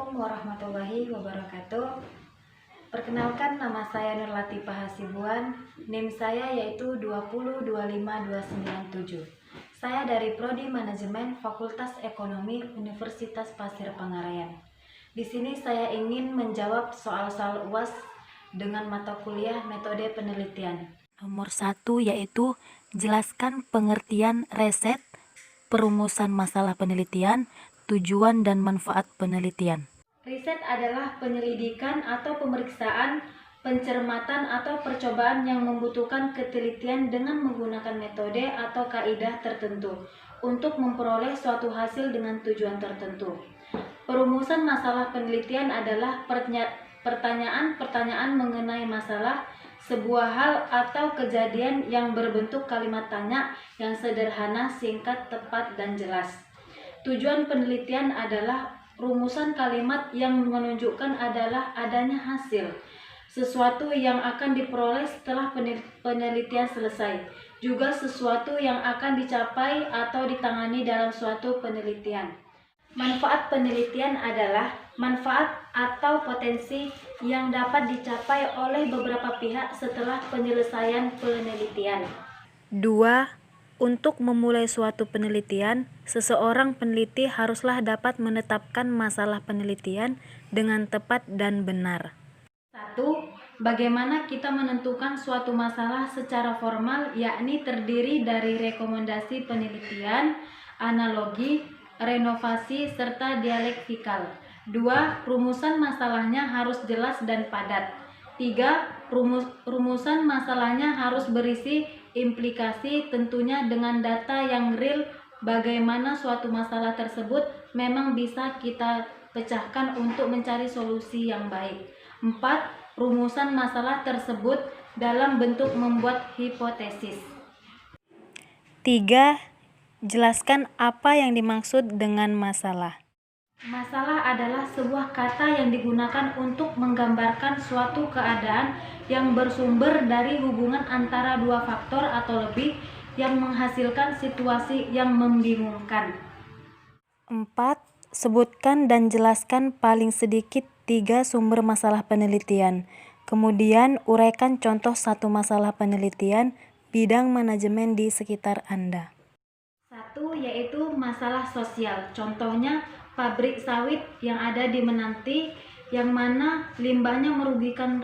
Assalamualaikum warahmatullahi wabarakatuh. Perkenalkan, nama saya Nur Latifah Hasibuan. NIM saya yaitu 2025297. Saya dari Prodi Manajemen Fakultas Ekonomi Universitas Pasir Pangarayan. Di sini saya ingin menjawab soal-soal UAS dengan mata kuliah metode penelitian. Nomor 1 yaitu jelaskan pengertian riset, perumusan masalah penelitian, tujuan dan manfaat penelitian. Riset adalah penyelidikan atau pemeriksaan, pencermatan atau percobaan yang membutuhkan ketelitian dengan menggunakan metode atau kaidah tertentu untuk memperoleh suatu hasil dengan tujuan tertentu. Perumusan masalah penelitian adalah pertanyaan-pertanyaan mengenai masalah, sebuah hal atau kejadian yang berbentuk kalimat tanya yang sederhana, singkat, tepat, dan jelas. Tujuan penelitian adalah rumusan kalimat yang menunjukkan adalah adanya hasil, sesuatu yang akan diperoleh setelah penelitian selesai, juga sesuatu yang akan dicapai atau ditangani dalam suatu penelitian. Manfaat penelitian adalah manfaat atau potensi yang dapat dicapai oleh beberapa pihak setelah penyelesaian penelitian. 2. Untuk memulai suatu penelitian, seseorang peneliti haruslah dapat menetapkan masalah penelitian dengan tepat dan benar. 1. Bagaimana kita menentukan suatu masalah secara formal, yakni terdiri dari rekomendasi penelitian, analogi, renovasi, serta dialektikal. 2. Rumusan masalahnya harus jelas dan padat. 3. Rumusan masalahnya harus berisi implikasi, tentunya dengan data yang real bagaimana suatu masalah tersebut memang bisa kita pecahkan untuk mencari solusi yang baik. 4. Rumusan masalah tersebut dalam bentuk membuat hipotesis. 3. Jelaskan apa yang dimaksud dengan masalah. Masalah adalah sebuah kata yang digunakan untuk menggambarkan suatu keadaan yang bersumber dari hubungan antara dua faktor atau lebih yang menghasilkan situasi yang membingungkan. 4. Sebutkan dan jelaskan paling sedikit 3 sumber masalah penelitian. Kemudian uraikan contoh satu masalah penelitian bidang manajemen di sekitar Anda. 1. Yaitu masalah sosial. Contohnya pabrik sawit yang ada di Menanti yang mana limbahnya merugikan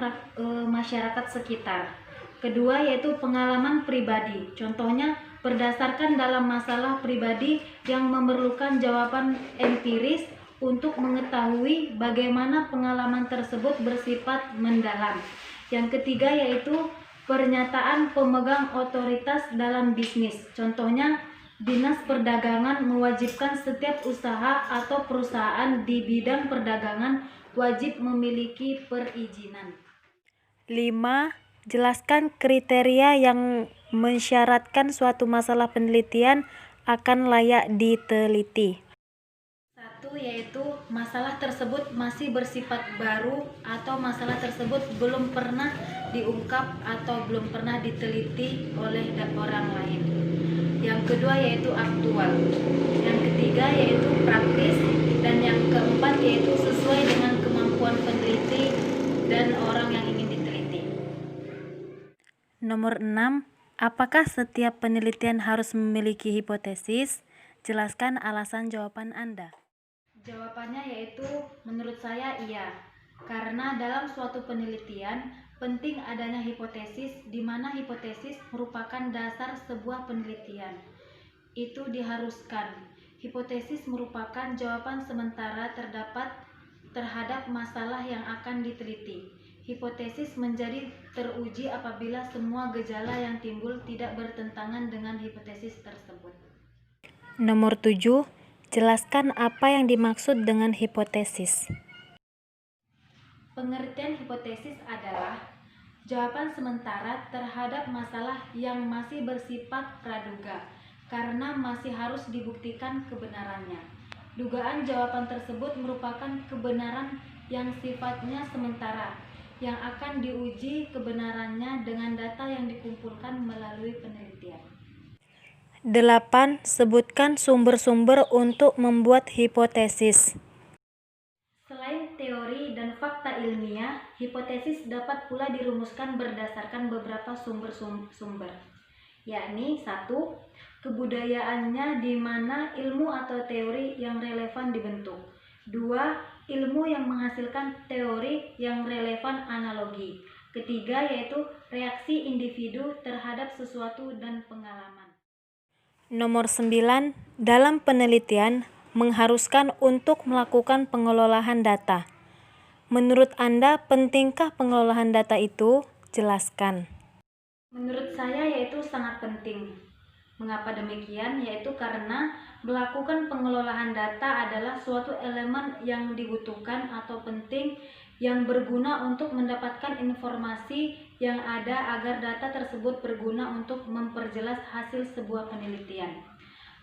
masyarakat sekitar. Kedua yaitu pengalaman pribadi. Contohnya berdasarkan dalam masalah pribadi yang memerlukan jawaban empiris untuk mengetahui bagaimana pengalaman tersebut bersifat mendalam. Yang ketiga yaitu pernyataan pemegang otoritas dalam bisnis. Contohnya Dinas Perdagangan mewajibkan setiap usaha atau perusahaan di bidang perdagangan wajib memiliki perizinan. 5. Jelaskan kriteria yang mensyaratkan suatu masalah penelitian akan layak diteliti. 1. Yaitu masalah tersebut masih bersifat baru atau masalah tersebut belum pernah diungkap atau belum pernah diteliti oleh orang lain. Yang kedua yaitu aktual. Yang ketiga yaitu praktis. Dan yang keempat yaitu sesuai dengan kemampuan peneliti dan orang yang ingin diteliti. Nomor 6. Apakah setiap penelitian harus memiliki hipotesis? Jelaskan alasan jawaban Anda. Jawabannya yaitu menurut saya iya. Karena dalam suatu penelitian penting adanya hipotesis, di mana hipotesis merupakan dasar sebuah penelitian. Itu diharuskan. Hipotesis merupakan jawaban sementara terhadap masalah yang akan diteliti. Hipotesis menjadi teruji apabila semua gejala yang timbul tidak bertentangan dengan hipotesis tersebut. Nomor 7. Jelaskan apa yang dimaksud dengan hipotesis. Pengertian hipotesis adalah jawaban sementara terhadap masalah yang masih bersifat praduga, karena masih harus dibuktikan kebenarannya. Dugaan jawaban tersebut merupakan kebenaran yang sifatnya sementara, yang akan diuji kebenarannya dengan data yang dikumpulkan melalui penelitian. 8. Sebutkan sumber-sumber untuk membuat hipotesis. Selain ilmiah, hipotesis dapat pula dirumuskan berdasarkan beberapa sumber, yakni 1. Kebudayaannya di mana ilmu atau teori yang relevan dibentuk. 2. Ilmu yang menghasilkan teori yang relevan analogi. Ketiga yaitu reaksi individu terhadap sesuatu dan pengalaman. Nomor 9, dalam penelitian mengharuskan untuk melakukan pengelolaan data. Menurut Anda, pentingkah pengelolaan data itu? Jelaskan. Menurut saya yaitu sangat penting. Mengapa demikian? Yaitu karena melakukan pengelolaan data adalah suatu elemen yang dibutuhkan atau penting yang berguna untuk mendapatkan informasi yang ada agar data tersebut berguna untuk memperjelas hasil sebuah penelitian.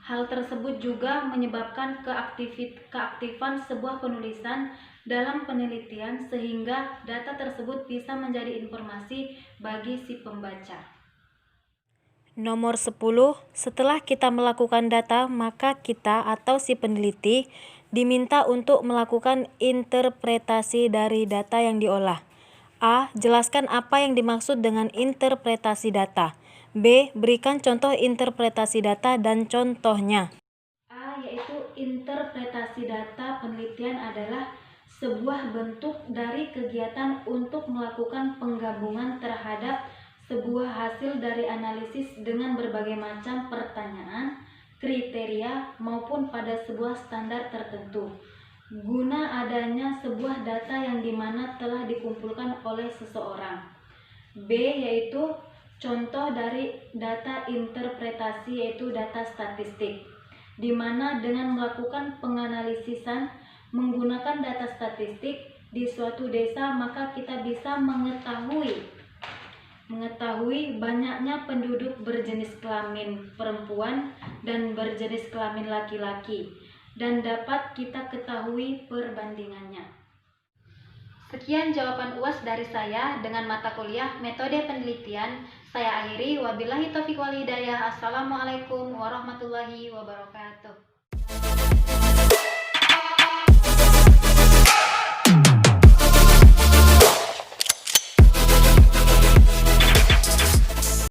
Hal tersebut juga menyebabkan keaktifan sebuah penulisan dalam penelitian sehingga data tersebut bisa menjadi informasi bagi si pembaca. Nomor 10, setelah kita melakukan data, maka kita atau si peneliti diminta untuk melakukan interpretasi dari data yang diolah. A. Jelaskan apa yang dimaksud dengan interpretasi data. B. Berikan contoh interpretasi data dan contohnya. A. Yaitu interpretasi data penelitian adalah sebuah bentuk dari kegiatan untuk melakukan penggabungan terhadap sebuah hasil dari analisis dengan berbagai macam pertanyaan, kriteria, maupun pada sebuah standar tertentu. Guna adanya sebuah data yang dimana telah dikumpulkan oleh seseorang. B. Yaitu contoh dari data interpretasi yaitu data statistik, di mana dengan melakukan penganalisisan menggunakan data statistik di suatu desa maka kita bisa mengetahui banyaknya penduduk berjenis kelamin perempuan dan berjenis kelamin laki-laki dan dapat kita ketahui perbandingannya. Sekian jawaban UAS dari saya dengan mata kuliah metode penelitian. Saya akhiri, wabillahi taufiq wal hidayah. Assalamualaikum warahmatullahi wabarakatuh.